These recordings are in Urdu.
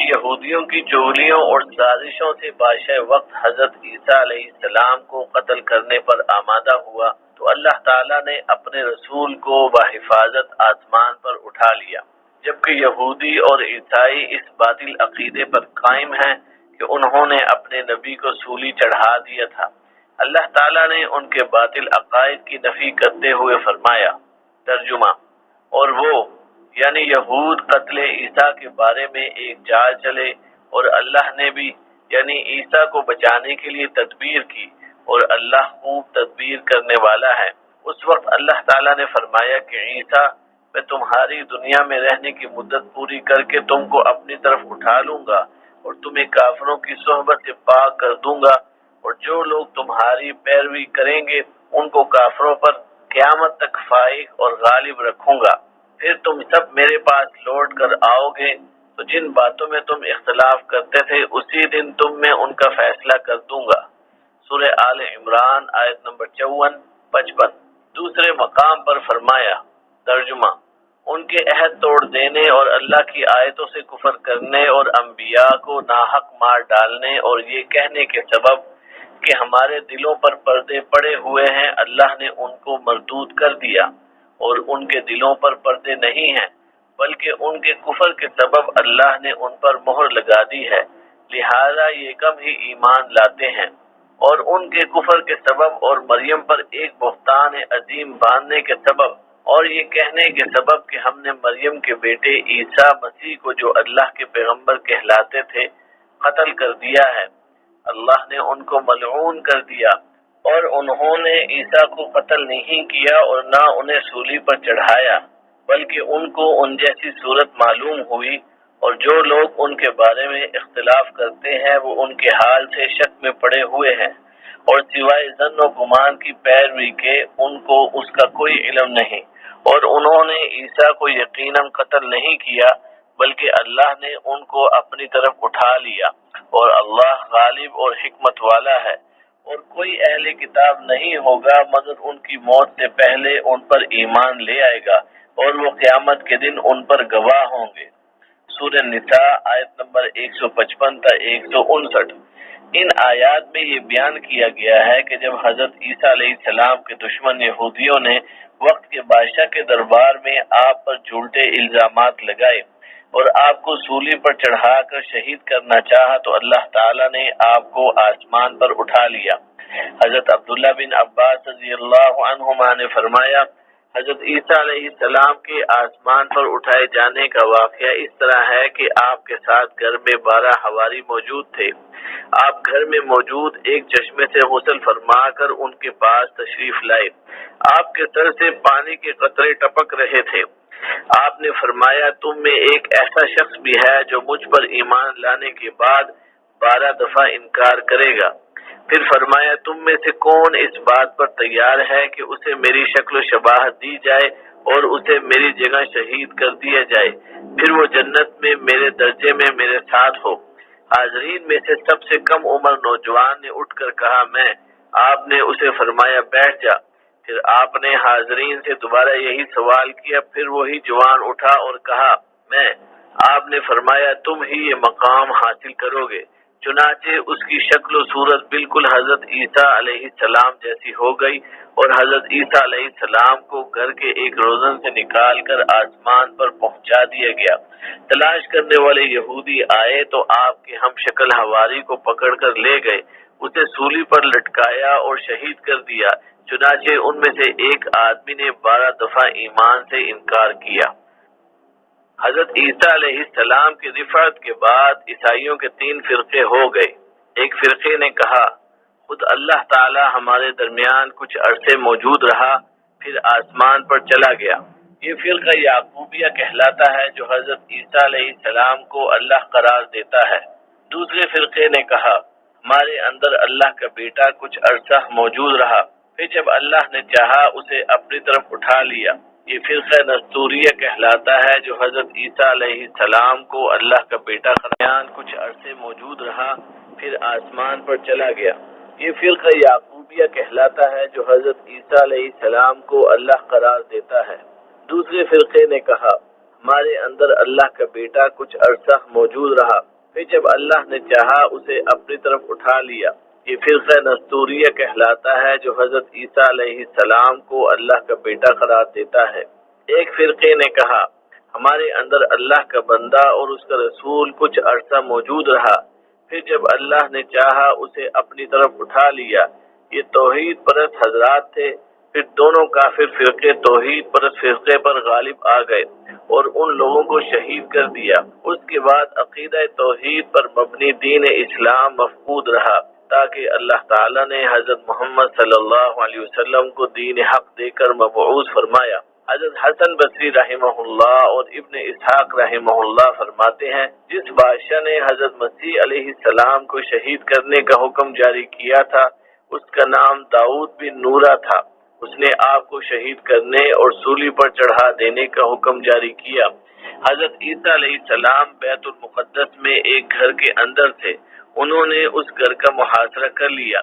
یہودیوں کی چغلیوں اور سازشوں سے بادشاہ وقت حضرت عیسیٰ علیہ السلام کو قتل کرنے پر آمادہ ہوا تو اللہ تعالیٰ نے اپنے رسول کو بحفاظت آسمان پر اٹھا لیا، جبکہ یہودی اور عیسائی اس باطل عقیدے پر قائم ہیں کہ انہوں نے اپنے نبی کو سولی چڑھا دیا تھا۔ اللہ تعالیٰ نے ان کے باطل عقائد کی نفی کرتے ہوئے فرمایا، ترجمہ، اور وہ یعنی یہود قتل عیسیٰ کے بارے میں ایک چال چلے اور اللہ نے بھی یعنی عیسیٰ کو بچانے کے لیے تدبیر کی، اور اللہ خوب تدبیر کرنے والا ہے۔ اس وقت اللہ تعالیٰ نے فرمایا کہ عیسیٰ، میں تمہاری دنیا میں رہنے کی مدت پوری کر کے تم کو اپنی طرف اٹھا لوں گا اور تمہیں کافروں کی صحبت سے پاک کر دوں گا، اور جو لوگ تمہاری پیروی کریں گے ان کو کافروں پر قیامت تک فائق اور غالب رکھوں گا۔ پھر تم سب میرے پاس لوٹ کر آؤ گے تو جن باتوں میں تم اختلاف کرتے تھے اسی دن تم میں ان کا فیصلہ کر دوں گا۔ سورہ آل عمران آیت نمبر 54-55۔ دوسرے مقام پر فرمایا، ترجمہ، ان کے عہد توڑ دینے اور اللہ کی آیتوں سے کفر کرنے اور انبیاء کو ناحق مار ڈالنے اور یہ کہنے کے سبب کہ ہمارے دلوں پر پردے پڑے ہوئے ہیں، اللہ نے ان کو مردود کر دیا، اور ان کے دلوں پر پردے نہیں ہیں بلکہ ان کے کفر کے سبب اللہ نے ان پر مہر لگا دی ہے، لہذا یہ کم ہی ایمان لاتے ہیں۔ اور ان کے کفر کے سبب اور مریم پر ایک بہتان عظیم باندھنے کے سبب اور یہ کہنے کے سبب کہ ہم نے مریم کے بیٹے عیسیٰ مسیح کو جو اللہ کے پیغمبر کہلاتے تھے قتل کر دیا ہے، اللہ نے ان کو ملعون کر دیا، اور انہوں نے عیسیٰ کو قتل نہیں کیا اور نہ انہیں سولی پر چڑھایا، بلکہ ان کو ان جیسی صورت معلوم ہوئی، اور جو لوگ ان کے بارے میں اختلاف کرتے ہیں وہ ان کے حال سے شک میں پڑے ہوئے ہیں، اور سوائے ظن و گمان کی پیروی کے ان کو اس کا کوئی علم نہیں، اور انہوں نے عیسیٰ کو یقیناً قتل نہیں کیا بلکہ اللہ نے ان کو اپنی طرف اٹھا لیا، اور اللہ غالب اور حکمت والا ہے، اور کوئی اہل کتاب نہیں ہوگا مگر ان کی موت سے پہلے ان پر ایمان لے آئے گا، اور وہ قیامت کے دن ان پر گواہ ہوں گے۔ سورہ نساء آیت نمبر 155 تا 159۔ ان آیات میں یہ بیان کیا گیا ہے کہ جب حضرت عیسیٰ علیہ السلام کے دشمن یہودیوں نے وقت کے بادشاہ کے دربار میں آپ پر جھوٹے الزامات لگائے اور آپ کو سولی پر چڑھا کر شہید کرنا چاہا تو اللہ تعالیٰ نے آپ کو آسمان پر اٹھا لیا۔ حضرت عبداللہ بن عباس رضی اللہ عنہما نے فرمایا، حضرت عیسیٰ علیہ السلام کے آسمان پر اٹھائے جانے کا واقعہ اس طرح ہے کہ آپ کے ساتھ گھر میں 12 حواری موجود تھے۔ آپ گھر میں موجود ایک چشمے سے غسل فرما کر ان کے پاس تشریف لائے۔ آپ کے سر سے پانی کے قطرے ٹپک رہے تھے۔ آپ نے فرمایا، تم میں ایک ایسا شخص بھی ہے جو مجھ پر ایمان لانے کے بعد 12 دفعہ انکار کرے گا۔ پھر فرمایا، تم میں سے کون اس بات پر تیار ہے کہ اسے میری شکل و شباہت دی جائے اور اسے میری جگہ شہید کر دیا جائے، پھر وہ جنت میں میرے درجے میں میرے ساتھ ہو۔ حاضرین میں سے سب سے کم عمر نوجوان نے اٹھ کر کہا، میں۔ آپ نے اسے فرمایا، بیٹھ جا۔ پھر آپ نے حاضرین سے دوبارہ یہی سوال کیا، پھر وہی جوان اٹھا اور کہا، میں۔ آپ نے فرمایا، تم ہی یہ مقام حاصل کرو گے۔ چنانچہ اس کی شکل و صورت بالکل حضرت عیسیٰ علیہ السلام جیسی ہو گئی، اور حضرت عیسیٰ علیہ السلام کو گھر کے ایک روزن سے نکال کر آسمان پر پہنچا دیا گیا۔ تلاش کرنے والے یہودی آئے تو آپ کے ہم شکل حواری کو پکڑ کر لے گئے، اسے سولی پر لٹکایا اور شہید کر دیا۔ چنانچہ ان میں سے ایک آدمی نے 12 دفعہ ایمان سے انکار کیا۔ حضرت عیسیٰ علیہ السلام کی رفعت کے بعد عیسائیوں کے 3 فرقے ہو گئے۔ ایک فرقے نے کہا، خود اللہ تعالی ہمارے درمیان کچھ عرصے موجود رہا پھر آسمان پر چلا گیا۔ یہ فرقہ یعقوبیہ کہلاتا ہے جو حضرت عیسیٰ علیہ السلام کو اللہ قرار دیتا ہے۔ دوسرے فرقے نے کہا، ہمارے اندر اللہ کا بیٹا کچھ عرصہ موجود رہا، پھر جب اللہ نے چاہا اسے اپنی طرف اٹھا لیا۔ یہ فرقہ نستوریہ کہلاتا ہے جو حضرت عیسیٰ علیہ السلام کو اللہ کا بیٹا قرار کچھ عرصے موجود رہا پھر آسمان پر چلا گیا۔ یہ فرقہ یعقوبیہ کہلاتا ہے جو حضرت عیسیٰ علیہ السلام کو اللہ قرار دیتا ہے۔ دوسرے فرقے نے کہا، ہمارے اندر اللہ کا بیٹا کچھ عرصہ موجود رہا، پھر جب اللہ نے چاہا اسے اپنی طرف اٹھا لیا۔ یہ فرقہ نستوریہ کہلاتا ہے جو حضرت عیسیٰ علیہ السلام کو اللہ کا بیٹا قرار دیتا ہے۔ ایک فرقے نے کہا ہمارے اندر اللہ کا بندہ اور اس کا رسول کچھ عرصہ موجود رہا، پھر جب اللہ نے چاہا اسے اپنی طرف اٹھا لیا۔ یہ توحید پرست حضرات تھے۔ پھر دونوں کافر فرقے توحید پرست فرقے پر غالب آ گئے اور ان لوگوں کو شہید کر دیا۔ اس کے بعد عقیدہ توحید پر مبنی دین اسلام مفقود رہا، تاکہ اللہ تعالیٰ نے حضرت محمد صلی اللہ علیہ وسلم کو دین حق دے کر مبعوث فرمایا۔ حضرت حسن بصری رحمہ اللہ اور ابن اسحاق رحمہ اللہ فرماتے ہیں جس بادشاہ نے حضرت مسیح علیہ السلام کو شہید کرنے کا حکم جاری کیا تھا اس کا نام داؤد بن نورہ تھا۔ اس نے آپ کو شہید کرنے اور سولی پر چڑھا دینے کا حکم جاری کیا۔ حضرت عیسیٰ علیہ السلام بیت المقدس میں ایک گھر کے اندر تھے۔ انہوں نے اس گھر کا محاصرہ کر لیا۔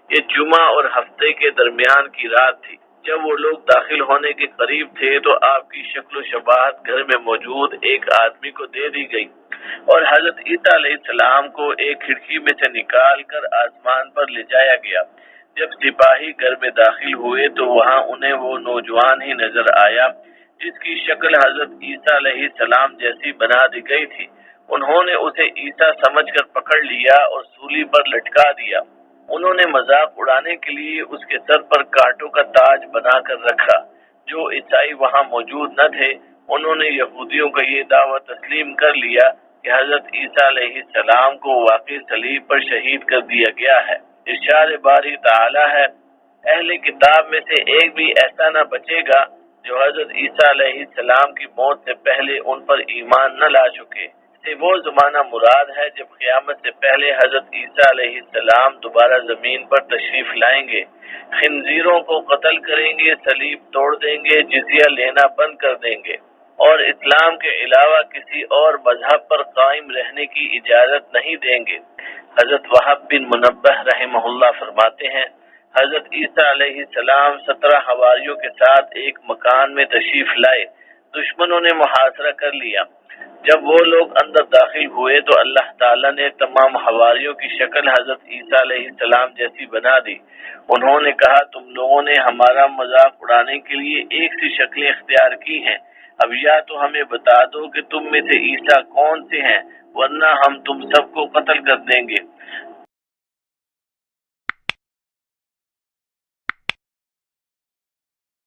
یہ جمعہ اور ہفتے کے درمیان کی رات تھی۔ جب وہ لوگ داخل ہونے کے قریب تھے تو آپ کی شکل و شباہت گھر میں موجود ایک آدمی کو دے دی گئی اور حضرت عیسیٰ علیہ السلام کو ایک کھڑکی میں سے نکال کر آسمان پر لے جایا گیا۔ جب سپاہی گھر میں داخل ہوئے تو وہاں انہیں وہ نوجوان ہی نظر آیا جس کی شکل حضرت عیسیٰ علیہ السلام جیسی بنا دی گئی تھی۔ انہوں نے اسے عیسیٰ سمجھ کر پکڑ لیا اور سولی پر لٹکا دیا۔ انہوں نے مذاق اڑانے کے لیے اس کے سر پر کانٹوں کا تاج بنا کر رکھا۔ جو عیسائی وہاں موجود نہ تھے انہوں نے یہودیوں کا یہ دعویٰ تسلیم کر لیا کہ حضرت عیسیٰ علیہ السلام کو واقعی صلیب پر شہید کر دیا گیا ہے۔ ارشاد باری تعالی ہے اہل کتاب میں سے ایک بھی ایسا نہ بچے گا جو حضرت عیسیٰ علیہ السلام کی موت سے پہلے ان پر ایمان نہ لا چکے۔ سے وہ زمانہ مراد ہے جب قیامت سے پہلے حضرت عیسیٰ علیہ السلام دوبارہ زمین پر تشریف لائیں گے، خنزیروں کو قتل کریں گے، صلیب توڑ دیں گے، جزیہ لینا بند کر دیں گے اور اسلام کے علاوہ کسی اور مذہب پر قائم رہنے کی اجازت نہیں دیں گے۔ حضرت وہب بن منبہ رحمہ اللہ فرماتے ہیں حضرت عیسیٰ علیہ السلام 17 حواریوں کے ساتھ ایک مکان میں تشریف لائے۔ دشمنوں نے محاصرہ کر لیا۔ جب وہ لوگ اندر داخل ہوئے تو اللہ تعالیٰ نے تمام حواریوں کی شکل حضرت عیسیٰ علیہ السلام جیسی بنا دی۔ انہوں نے کہا تم لوگوں نے ہمارا مذاق اڑانے کے لیے ایک سی شکلیں اختیار کی ہیں، اب یا تو ہمیں بتا دو کہ تم میں سے عیسیٰ کون سے ہیں ورنہ ہم تم سب کو قتل کر دیں گے۔